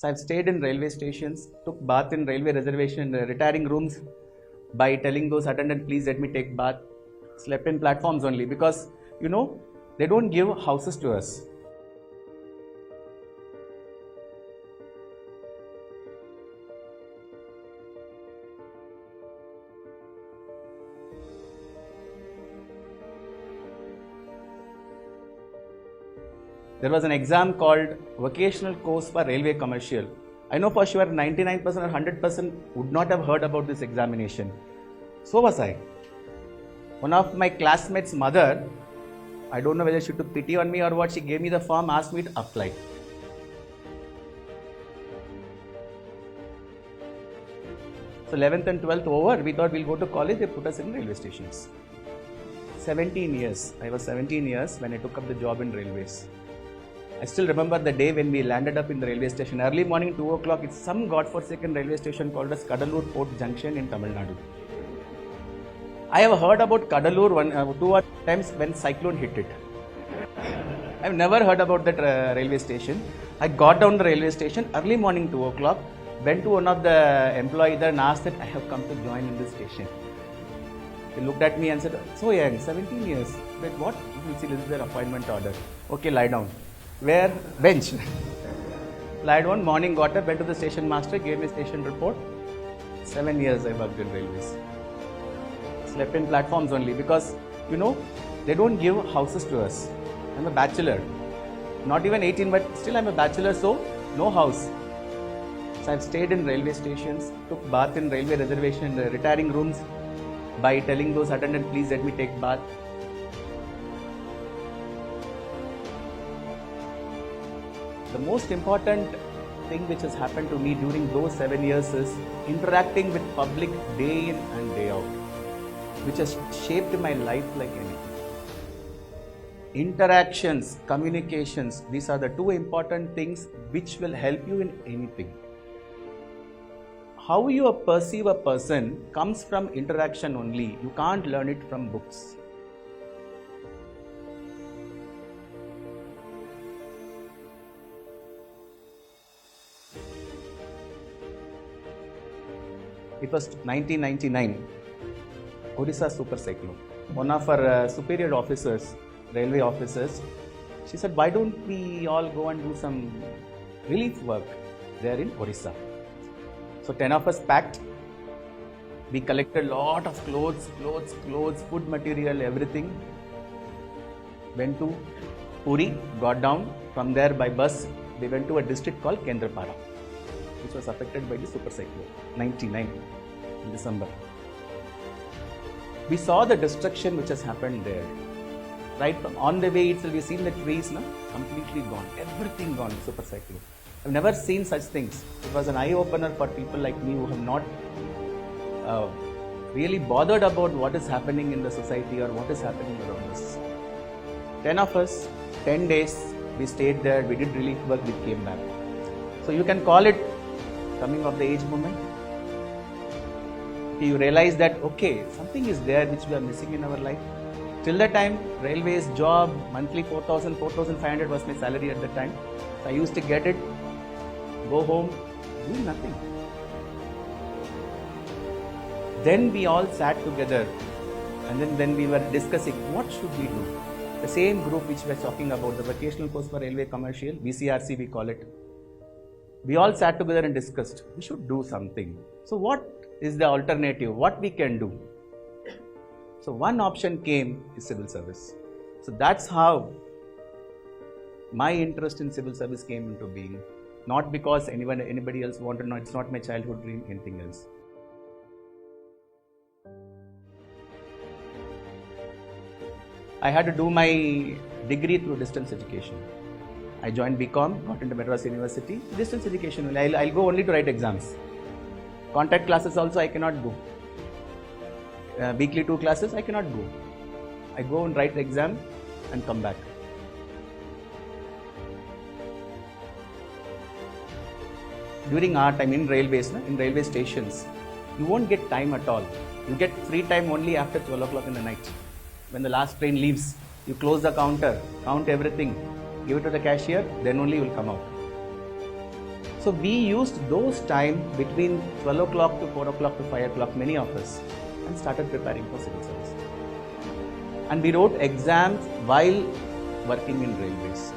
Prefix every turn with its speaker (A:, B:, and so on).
A: So I've stayed in railway stations, took bath in railway reservation, retiring rooms by telling those attendant, please let me take bath. Slept in platforms only because, they don't give houses to us. There was an exam called Vocational Course for Railway Commercial. I know for sure 99% or 100% would not have heard about this examination. So was I. One of my classmates' mother, I don't know whether she took pity on me or what, she gave me the form, asked me to apply. So 11th and 12th over, we thought we'll go to college, they put us in railway stations. 17 years. I was 17 years when I took up the job in railways. I still remember the day when we landed up in the railway station. Early morning, 2 o'clock, it's some godforsaken railway station called as Kadalur Port Junction in Tamil Nadu. I have heard about Kadalur 2 times when cyclone hit it. I've never heard about that railway station. I got down the railway station, early morning, 2 o'clock, went to one of the employees there and asked that I have come to join in this station. He looked at me and said, so young, 17 years. But what? You will see, this is their appointment order. Okay, lie down. Where? Bench. Lied one morning, got up, went to the station master, gave me station report. 7 years I worked in railways. Slept in platforms only because, they don't give houses to us. I'm a bachelor. Not even 18, but still I'm a bachelor, so no house. So I've stayed in railway stations, took bath in railway reservation, retiring rooms by telling those attendant, please let me take bath. The most important thing which has happened to me during those 7 years is interacting with public day in and day out, which has shaped my life like anything. Interactions, communications, these are the two important things which will help you in anything. How you perceive a person comes from interaction only. You can't learn it from books. It was 1999, Odisha super cyclone. One of our superior officers, railway officers, she said, why don't we all go and do some relief work there in Odisha? So 10 of us packed. We collected a lot of clothes, food material, everything. Went to Puri, got down. From there by bus, we went to a district called Kendrapara, which was affected by the super cyclone, 99 in December. We saw the destruction which has happened there. Right from on the way itself, we've seen the trees completely gone, everything gone, super cyclone. I've never seen such things. It was an eye-opener for people like me who have not really bothered about what is happening in the society or what is happening around us. 10 of us, 10 days, we stayed there, we did relief work, we came back. So you can call it coming of the age moment. You realize that, okay, something is there which we are missing in our life. Till that time, railways, job, monthly 4,000, 4,500 was my salary at that time. So I used to get it, go home, do nothing. Then we all sat together and then we were discussing what should we do. The same group which we are talking about, the Vocational Course for Railway Commercial, VCRC we call it. We all sat together and discussed, we should do something. So what is the alternative? What we can do? So one option came is civil service. So that's how my interest in civil service came into being. Not because anybody else wanted, no, it's not my childhood dream, anything else. I had to do my degree through distance education. I joined BCom, got into Madras University. Distance education, I'll go only to write exams. Contact classes also I cannot go. Weekly 2 classes I cannot go. I go and write the exam and come back. During our time in railways, in railway stations, you won't get time at all. You get free time only after 12 o'clock in the night. When the last train leaves, you close the counter, count everything, give it to the cashier, then only you will come out. So we used those time between 12 o'clock to 4 o'clock to 5 o'clock, many of us, and started preparing for civil service. And we wrote exams while working in railways.